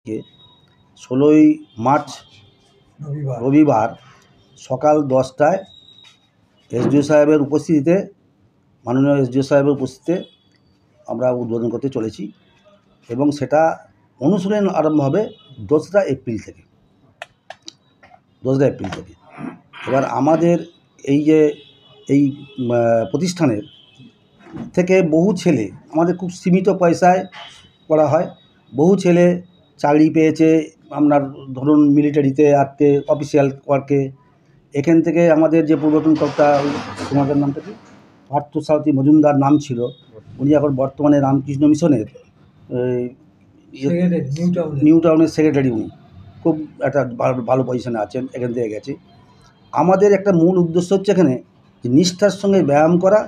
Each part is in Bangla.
16ই মার্চ রবিবার সকাল 10টায় এসডিও সাহেবের উপস্থিতিতে, মাননীয় এসডিও সাহেবের উপস্থিতিতে আমরা উদ্বোধন করতে চলেছি এবং সেটা অনুশীলন আরম্ভ হবে 2রা এপ্রিল থেকে। এবার আমাদের এই প্রতিষ্ঠানের থেকে বহু ছেলে, আমাদের খুব সীমিত পয়সায় করা হয়, বহু ছেলে চাকরি পেয়েছে আপনার ধরুন মিলিটারিতে, আর্টে, অফিসিয়াল ওয়ার্কে। এখান থেকে আমাদের যে পূর্বতন কর্তা, তোমাদের নামটা কি, পার্থসারথী মজুমদার নাম ছিল, উনি এখন বর্তমানে রামকৃষ্ণ মিশনের নিউ টাউনের সেক্রেটারি। উনি খুব একটা ভালো পজিশনে আছেন, এখান থেকে গেছে। আমাদের একটা মূল উদ্দেশ্য হচ্ছে এখানে যে নিষ্ঠার সঙ্গে ব্যায়াম করা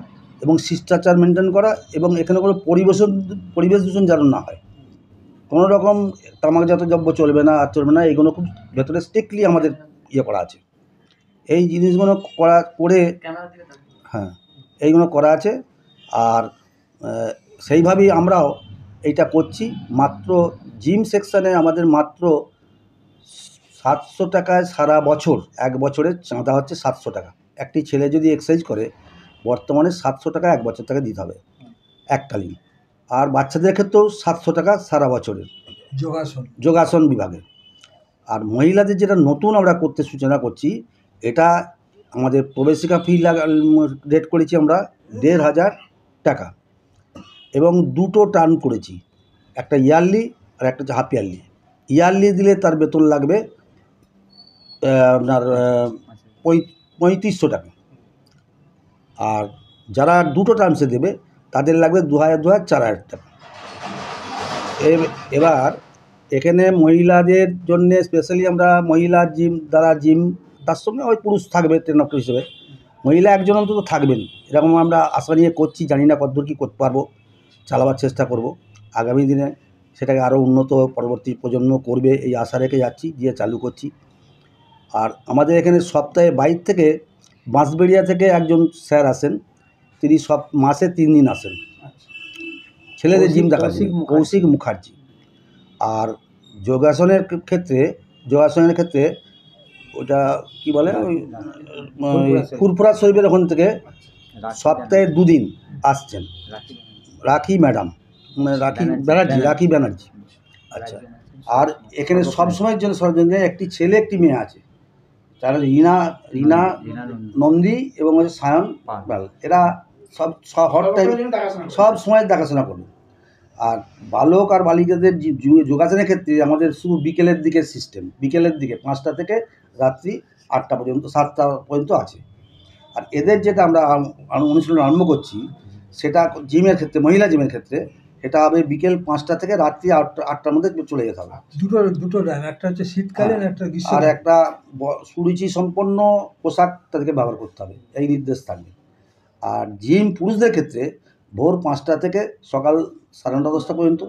এবং শিষ্টাচার মেনটেন করা, এবং এখানে কোনো পরিবেশ দূষণ যেন না হয়। কোনো রকম তামাকজাত দ্রব্য চলবে না, আর চলবে না, এইগুলো খুব ভেতরে স্ট্রিক্টলি আমাদের করা আছে। এই জিনিসগুলো এইগুলো করা আছে। আর সেইভাবেই আমরাও এইটা করছি। মাত্র জিম সেকশানে আমাদের মাত্র 700 টাকায় সারা বছর, এক বছরের চাঁদা হচ্ছে 700 টাকা। একটি ছেলে যদি এক্সারসাইজ করে বর্তমানে 700 টাকা এক বছর টাকা দিতে হবে এককালীন। আর বাচ্চাদের ক্ষেত্রেও 700 টাকা সারা বছরের যোগাসন বিভাগে। আর মহিলাদের যেটা নতুন আমরা করতে সূচনা করছি, এটা আমাদের প্রবেশিকা ফি রেট করেছি আমরা 1500 টাকা, এবং 2টো টার্ম করেছি, একটা ইয়ারলি আর একটা হচ্ছে হাফ ইয়ারলি। ইয়ারলি দিলে তার বেতন লাগবে আপনার 3500 টাকা, আর যারা 2টো টার্মসে দেবে তাদের লাগবে 2000, 4000 টাকা। এবার এখানে মহিলাদের জন্য স্পেশালি আমরা মহিলা জিম, তার সঙ্গে ওই পুরুষ থাকবে ট্রেনার হিসেবে, মহিলা একজন অন্তত থাকবেন, এরকম আমরা আশা নিয়ে করছি। জানি না কতদূর কী করতে পারবো, চালাবার চেষ্টা করব আগামী দিনে, সেটাকে আরও উন্নত পরবর্তী প্রজন্ম করবে এই আশা রেখে যাচ্ছি, দিয়ে চালু করছি। আর আমাদের এখানে সপ্তাহে বাইরে থেকে বাঁশবেড়িয়া থেকে একজন স্যার আসেন, তিনি সব মাসে 3 দিন আসেন ছেলেদের জিম দেখার জন্য, কৌশিক মুখার্জি। আর যোগাসনের ক্ষেত্রে ওটা কি বলে, ওই ফুরফুরা শরীফের ওখান থেকে সপ্তাহে 2 দিন আসছেন রাখি ম্যাডাম, রাখি ব্যানার্জি। আচ্ছা, আর এখানে সবসময়ের জন্য একটি ছেলে একটি মেয়ে আছে, তারা রিনা নন্দী এবং হচ্ছে সায়ন পাল। এরা সব সময় দেখাশোনা করবে। আর বালক আর বালিকাদের যোগাসনের ক্ষেত্রে আমাদের শুধু বিকেলের দিকে সিস্টেম, বিকেলের দিকে 5টা থেকে রাত্রি 8টা পর্যন্ত, 7টা পর্যন্ত আছে। আর এদের যেটা আমরা অনুশীলন আরম্ভ করছি, সেটা জিমের ক্ষেত্রে, মহিলা জিমের ক্ষেত্রে এটা হবে বিকেল 5টা থেকে রাত্রি 8টার মধ্যে চলে যেতে হবে। দুটো টাইম, একটা হচ্ছে শীতকালীন, একটা গ্রীষ্ম, আর একটা সুরুচি সম্পন্ন পোশাক তাদেরকে ব্যবহার করতে হবে, এই নির্দেশ থাকবে। আর জিম পুরুষদের ক্ষেত্রে ভোর 5টা থেকে সকাল 9:30, 10টা পর্যন্ত,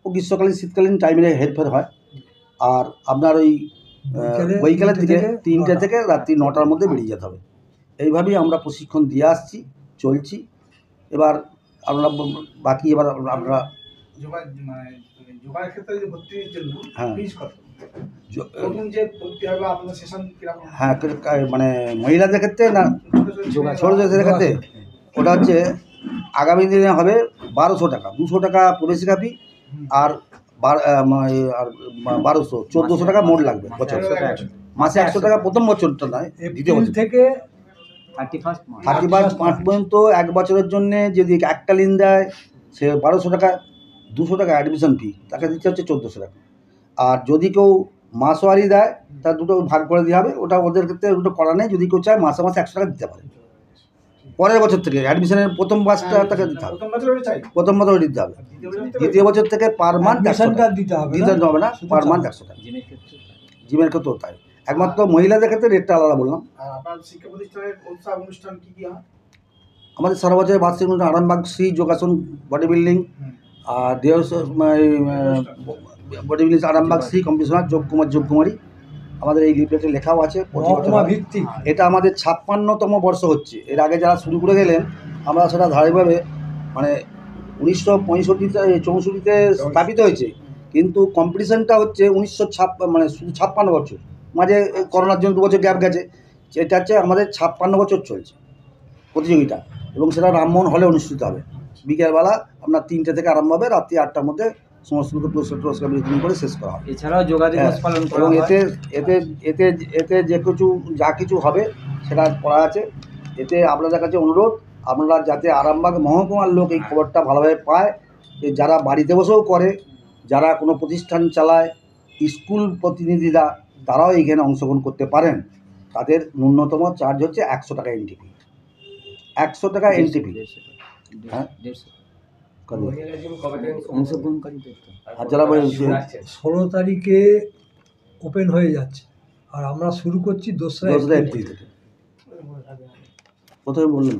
ও গ্রীষ্মকালীন শীতকালীন টাইমে হেরফের হয়। আর আপনার ওই বৈকালের দিকে 3টে থেকে রাত্রি 9টার মধ্যে বেরিয়ে যেতে হবে। এইভাবেই আমরা প্রশিক্ষণ দিয়ে আসছি, চলছি। এবার আমরা বাকি আমরা মানে মহিলাদের ক্ষেত্রে না, ছোটদের ক্ষেত্রে ওটা হচ্ছে আগামী দিনে হবে 1200 টাকা, 200 টাকা প্রবেশিকা ফি, আর 1200, 1400 টাকা মোট লাগবে বছর। মাসে 100 টাকা প্রথম বছরটা নয়, দ্বিতীয় বছর থেকে 31 মার্চ পর্যন্ত এক বছরের জন্যে যদি এককালীন দেয় সে 1200 টাকা, 200 টাকা অ্যাডমিশন ফি, তাকে দিতে হচ্ছে 1400 টাকা। আর যদি কেউ মাসওয়ারি দেয় তার দুটো ভাগ করে দেওয়া হবে, ওটা ওদের ক্ষেত্রে দুটো করা নেই। যদি কেউ চায় মাসে 100 টাকা দিতে পারে। পরের বছর থেকে অ্যাডমিশনের প্রথম বাসটা তাকে দিতে হবে, প্রথম বছর দিতে হবে। দ্বিতীয় বছর থেকে পার মান্থ দিতে হবে না, পার মান্থ 100 টাকা। জিমের ক্ষেত্রেও তাই, একমাত্র মহিলাদের ক্ষেত্রে রেটটা আলাদা বললাম। আমাদের সারা বছরের বার্ষিক অনুষ্ঠান আরামবাগ শ্রী যোগাসন বডি বিল্ডিং, আর বডি বিল্ডিং আরামবাগ শ্রী কম্পিটিশনার যোগকুমারী। আমাদের এই লিফলেটে লেখাও আছে, এটা আমাদের 56তম বর্ষ হচ্ছে। এর আগে যারা শুরু করে গেলেন, আমরা সেটা ধারাবাহিকভাবে, মানে 1965-64-তে স্থাপিত হয়েছে, কিন্তু কম্পিটিশনটা হচ্ছে 1956 মানে শুধু 56 বছর, মাঝে এই করোনার জন্য 2 বছর গ্যাপ গেছে। সেটা হচ্ছে আমাদের 56 বছর চলছে প্রতিযোগিতা, এবং সেটা রামমোহন হলে অনুষ্ঠিত হবে। বিকেলবেলা আপনার 3টে থেকে আরম্ভ হবে, রাত্রি 8টার মধ্যে সমস্ত কিছু পুরস্কার বিতরণ করে শেষ করা হবে। এছাড়াও যোগা দিবস পালন করা এবং হয়। এতে এতে এতে এতে যে কিছু যা কিছু হবে সেটা করা আছে। এতে আপনাদের কাছে অনুরোধ, আপনারা যাতে আরামবাগ মহকুমার লোক এই খবরটা ভালোভাবে পায়, যে যারা বাড়িতে বসেও করে, যারা কোনো প্রতিষ্ঠান চালায়, স্কুল প্রতিনিধিরা, তারাও এইখানে অংশগ্রহণ করতে পারেন। তাদের ন্যূনতম চার্জ হচ্ছে 100 টাকা এন্ট্রি ফি, 100 টাকা এন্ট্রি ফি। হ্যাঁ, অংশগ্রহণকারীদের তো আর যারা 16 তারিখে ওপেন হয়ে যাচ্ছে, আর আমরা শুরু করছি 2রা এপ্রিল থেকে প্রথমে বললেন।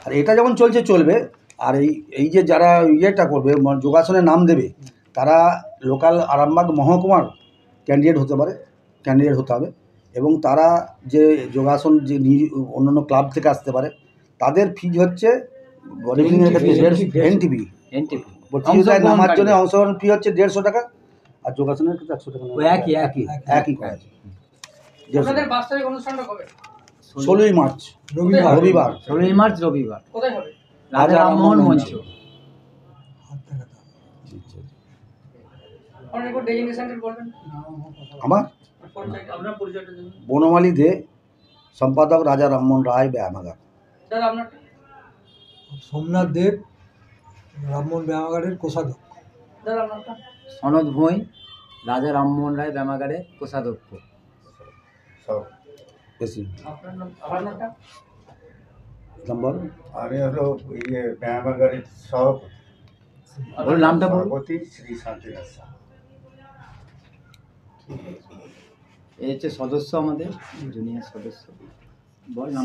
আর এটা যেমন চলছে চলবে। আর এই যে যারা ইয়েটা করবে, যোগাসনে নাম দেবে, তারা লোকাল আরামবাগ মহকুমার ক্যান্ডিডেট হতে পারে, ক্যান্ডিডেট হতে হবে। এবং তারা যে যোগাসন যে অন্যান্য ক্লাব থেকে আসতে পারে, তাদের ফিজ হচ্ছে বডি বিল্ডিংয়ের ক্ষেত্রে এনটিপি প্রতিযোগিতায় নামার জন্য অংশগ্রহণ ফি হচ্ছে 150 টাকা, আর যোগাসনের ক্ষেত্রে 100 টাকা। একই করা আছে। 16ই মার্চ রবিবার। 16ই মার্চ রবিবার। রাজা রামমোহন মঞ্চ। আমার বনমালী দে, সম্পাদক রাজা রামমোহন রায়, ব্যায়ামাগার। সোমনাথ দেব, রামমোহন ব্যায়ামাগারের কোষাধ্যক্ষ। সনদ ভোঁই, রাজা রামমোহন রায় ব্যায়ামাগারের কোষাধ্যক্ষ। বেশি নম্বর আমি হলো ব্যায়ামাগারের সভাপতি। নামটা বলুন। সভাপতি শ্রী শান্তিনাথ শাহ। এই হচ্ছে সদস্য, আমাদের জুনিয়র সদস্য। বল নাম।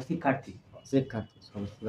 শিক্ষার্থী সদস্য।